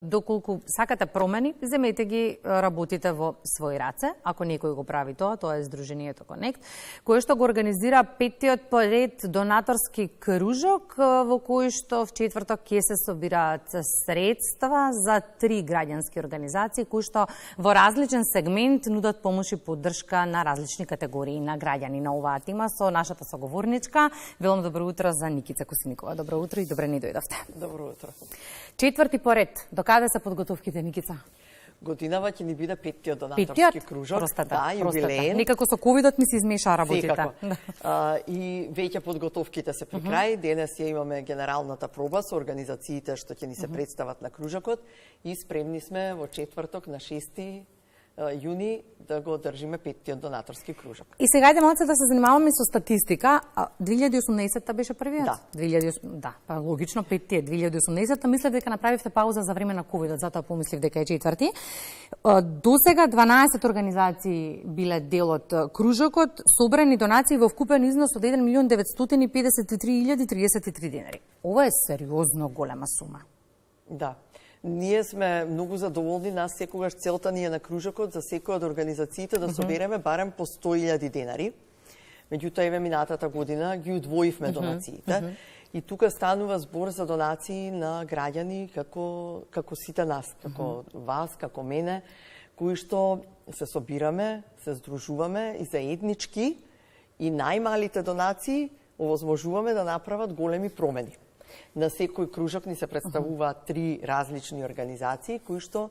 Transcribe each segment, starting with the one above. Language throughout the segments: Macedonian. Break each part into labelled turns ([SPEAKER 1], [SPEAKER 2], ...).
[SPEAKER 1] Доколку сакате промени, земете ги, работите во своји раце. Ако некој го прави тоа е Сдруженијето Конект, кое што го организира петтиот поред донаторски кружок, во кој што в четврток ќе се собираат средства за 3 граѓански организации, кои што во различен сегмент нудат помош и поддршка на различни категории на граѓани. На оваа тема со нашата соговорничка. Велом добро утро за Никица Косиникова. Добро утро и добре ни дојдовте.
[SPEAKER 2] Добро утро.
[SPEAKER 1] Четврти поред. До каде се подготовките, Никица?
[SPEAKER 2] Годинава ќе ни биде петтиот донаторски кружок.
[SPEAKER 1] Простата,
[SPEAKER 2] юбилеен.
[SPEAKER 1] Некако со ковидот ми се измеша работите.
[SPEAKER 2] И веќе подготовките се при крај. Денес ја имаме генералната проба со организациите што ќе ни се представат на кружокот и спремни сме во четврток на 6 јуни да го одржиме петтиот донаторски кружок.
[SPEAKER 1] И сега ајде малце да се занимаваме со статистика. 2018-та беше првиот?
[SPEAKER 2] Да.
[SPEAKER 1] Да, па логично петтиот 2018-та. Мислев дека направивте пауза за време на ковидот, затоа помислив дека е четврти. До сега 12 организации биле дел од кружокот, собрани донации во вкупен износ од 1.953.033 денари. Ова е сериозно голема сума.
[SPEAKER 2] Да. Ние сме многу задоволни, нас секогаш целта ни е на кружокот за секоја од организациите да собереме барем по 100.000 денари. Меѓутоа, еве минатата година ги удвоивме донациите. И тука станува збор за донации на граѓани како сите нас, како вас, како мене, кои што се собираме, се здружуваме и заеднички и најмалите донации овозможуваме да направат големи промени. На секој кружок ни се представуваат 3 различни организации кои што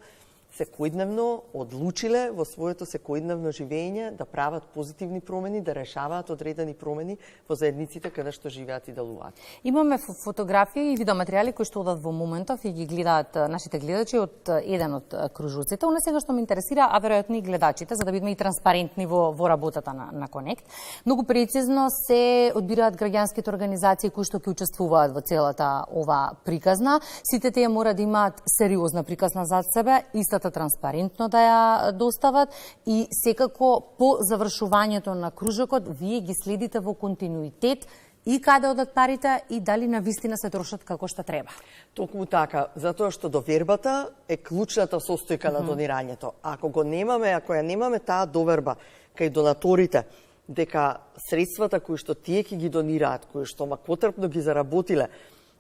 [SPEAKER 2] секојдневно одлучиле во своето секојдневно живење да прават позитивни промени, да решаваат одредени промени во заедниците каде што живеат и делуваат.
[SPEAKER 1] Имаме фотографии и видеоматеријали кои што одат во моментов и ги гледаат нашите гледачи од еден од кружоците. Оно сега што ме интересира, а веројатно и гледачите, за да бидеме и транспарентни во работата на Конект. Многу прецизно се одбираат граѓанските организации кои што ќе учествуваат во целата ова приказна. Сите тие мора да имаат сериозна приказна зад себе, истата транспарентно да ја достават и секако по завршувањето на кружокот вие ги следите во континуитет и каде одат парите и дали навистина се трошат како што треба.
[SPEAKER 2] Токму така, затоа што довербата е клучната состојка на донирањето. Ако ја немаме таа доверба кај донаторите дека средствата кои што тие ќе ги донираат, кои што макотрпно ги заработиле,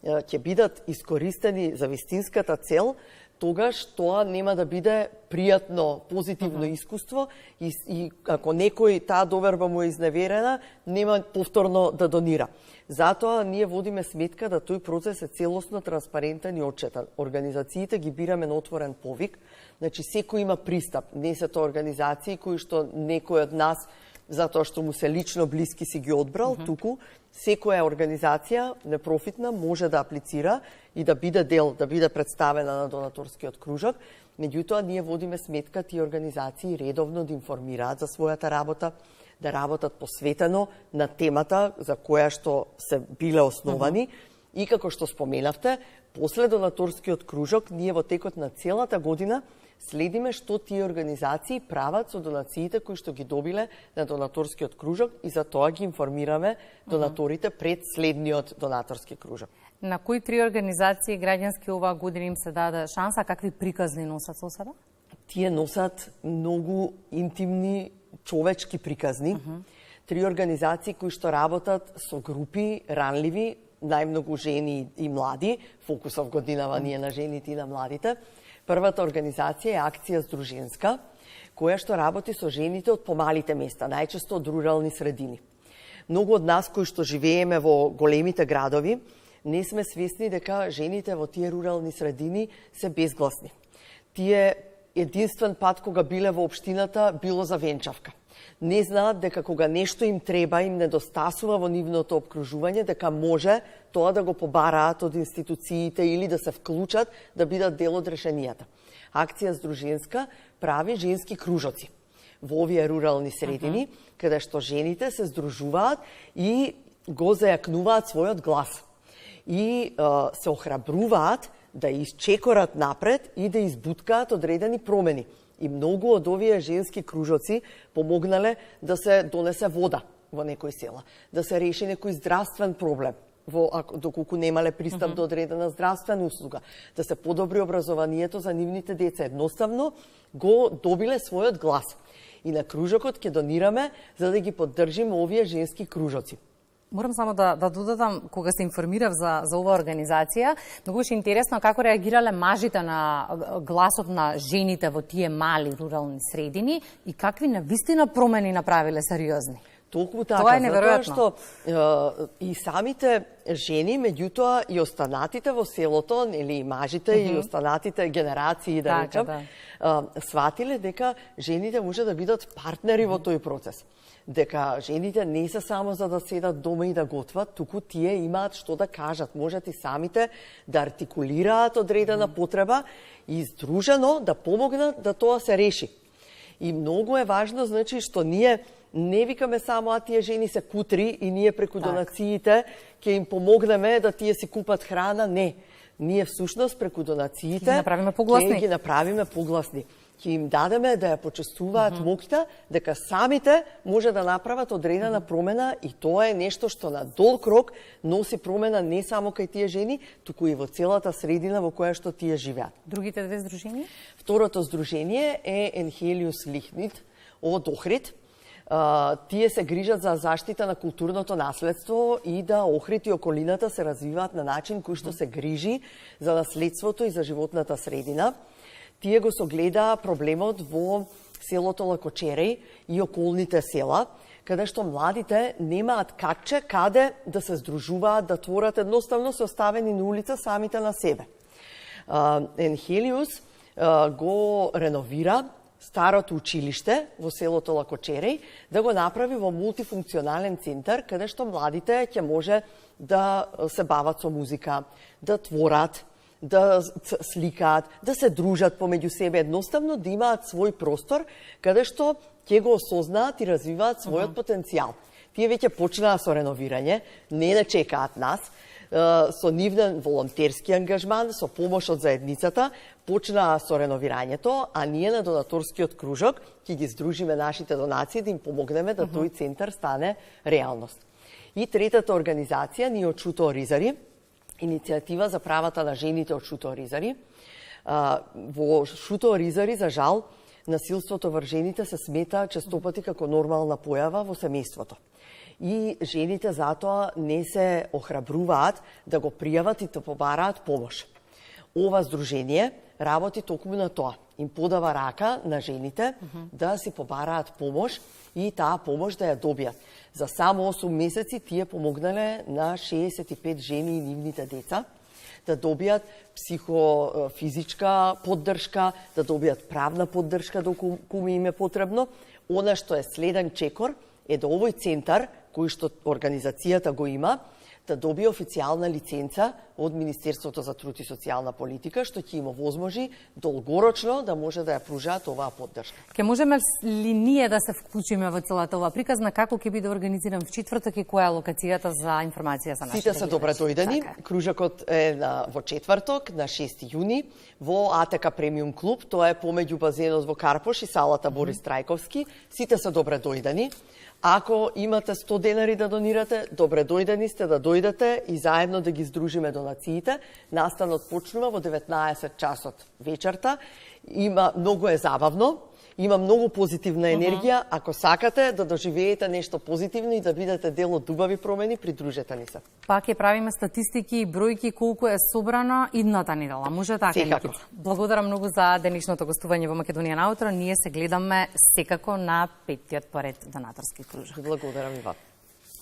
[SPEAKER 2] ќе бидат искористени за вистинската цел, тогаш тоа нема да биде пријатно, позитивно искуство и ако некој таа доверба му е изневерена, нема повторно да донира. Затоа ние водиме сметка да тој процес е целосно транспарентен и отчетен. Организациите ги бираме на отворен повик, значи секој има пристап. Не се тоа организации кои што некој од нас затоа што му се лично блиски си ги одбрал, туку секоја организација непрофитна може да аплицира и да биде дел, да биде представена на донаторскиот кружок. Меѓутоа, ние водиме сметка тие организации редовно да информираат за својата работа, да работат посветено на темата за која што се биле основани. И како што споменавте, после донаторскиот кружок, ние во текот на целата година следиме што тие организации прават со донациите кои што ги добиле на донаторскиот кружок и за тоа ги информираме донаторите пред следниот донаторски кружок.
[SPEAKER 1] На кои 3 организации граѓански оваа година им се даде шанса, какви приказни носат со себе?
[SPEAKER 2] Тие носат многу интимни човечки приказни. 3 организации кои што работат со групи ранливи, најмногу жени и млади, фокусов годинава ние на жените и на младите. Првата организација е Акција Сдруженска, која што работи со жените од помалите места, најчесто од рурални средини. Многу од нас кои што живееме во големите градови, не сме свесни дека жените во тие рурални средини се безгласни. Тие единствен пат кога биле во општината било за венчавка. Не знаат дека кога нешто им треба, им недостасува во нивното обкружување, дека може тоа да го побараат од институциите или да се вклучат да бидат дел од решенијата. Акција Сдруженска прави женски кружоци во овие рурални средини, каде што жените се здружуваат и го зајакнуваат својот глас. И се охрабруваат да исчекорат напред и да избуткаат одредени промени. И многу од овие женски кружоци помогнале да се донесе вода во некој села, да се реши некој здравствен проблем доколку немале пристап до одредена здравствена услуга, да се подобри образованието за нивните деца. Едноставно го добиле својот глас. И на кружокот ќе донираме за да ги поддржиме овие женски кружоци.
[SPEAKER 1] Морам само да додадам, кога се информирав за оваа организација, многу беше интересно како реагирале мажите на гласот на жените во тие мали рурални средини и какви навистина промени направиле сериозни.
[SPEAKER 2] Толку така,
[SPEAKER 1] тоа е неверојатно.
[SPEAKER 2] Затоа што и самите жени, меѓутоа и останатите во селото, или и мажите и останатите генерации, да речам, сватиле дека жените може да бидат партнери во тој процес. Дека жените не се само за да седат дома и да готват, туку тие имаат што да кажат, можат и самите да артикулираат одредена потреба и здружено да помогнат да тоа се реши. И многу е важно, значи, што ние не викаме само а тие жени се кутри и ние преку донациите ќе им помогнеме да тие си купат храна, не. Ние всушност преку донациите ќе ги направиме погласни. Ќе им дадеме да ја почестуваат моќта, дека самите може да направат одредена промена и тоа е нешто што на долг рок носи промена не само кај тие жени, туку и во целата средина во која што тие живеат.
[SPEAKER 1] Другите две здруженија?
[SPEAKER 2] Второто здружение е Енхелиус Лихнит од Охрид. Тие се грижат за заштита на културното наследство и да Охрид и околината се развиваат на начин кој што се грижи за наследството и за животната средина. Тие го согледа проблемот во селото Лакочереј и околните села, каде што младите немаат каче каде да се здружуваат, да творат, едноставно се оставени на улица самите на себе. Енхелиус го реновира старото училиште во селото Лакочереј, да го направи во мултифункционален центар, каде што младите ќе може да се бават со музика, да творат, да сликаат, да се дружат помеѓу себе, едноставно да имаат свој простор, каде што ќе го осознаат и развиваат својот потенцијал. Тие веќе почнаа со реновирање, не чекаат нас, со нивен волонтерски ангажман, со помош од заедницата, почнаа со реновирањето, а ние на донаторскиот кружок ќе ги здружиме нашите донации да им помогнеме да тој центар стане реалност. И третата организација, ние од Шутоа Ризари, иницијатива за правата на жените од Шутоа Ризари. Во Шутоа Ризари, за жал, насилството врз жените се смета честопати како нормална појава во семејството. И жените затоа не се охрабруваат да го пријават и да побараат помош. Ова здружение работи токму на тоа. Им подава рака на жените да си побараат помош и таа помош да ја добијат. За само 8 месеци тие помогнале на 65 жени и нивните деца да добијат психофизичка поддршка, да добијат правна поддршка доколку им е потребно. Она што е следен чекор е да овој центар, кој што организацијата го има, да добие официјална лиценца од Министерството за труд и социјална политика, што ќе им овозможи долгорочно да може да ја пружаат оваа поддршка.
[SPEAKER 1] Ке можеме ли ние да се вклучиме во целата оваа приказна, како ќе биде организиран в четврток и која е локацијата за информација за нашите
[SPEAKER 2] Сите се добре дојдени. Кружокот е во четврток, на 6 јуни, во АТК Премиум клуб, тоа е помеѓу базенот во Карпош и салата Борис Трајковски. Сите се добре дојдени. Ако имате 100 денари да донирате, добре дојдени сте да дојдете и заедно да ги здружиме донациите. Настанот почнува во 19 часот вечерта. Многу е забавно, има многу позитивна енергија. Ако сакате да доживеете нешто позитивно и да бидете дел од убави промени, придружете ни се.
[SPEAKER 1] Пак ќе правиме статистики и бројки колку е собрано идната недела. Може така?
[SPEAKER 2] Секако.
[SPEAKER 1] Благодарам многу за денешното гостување во Македонија наутро. Ние се гледаме секако на 5-тиот поред донаторски кружок.
[SPEAKER 2] Благодарам и вам.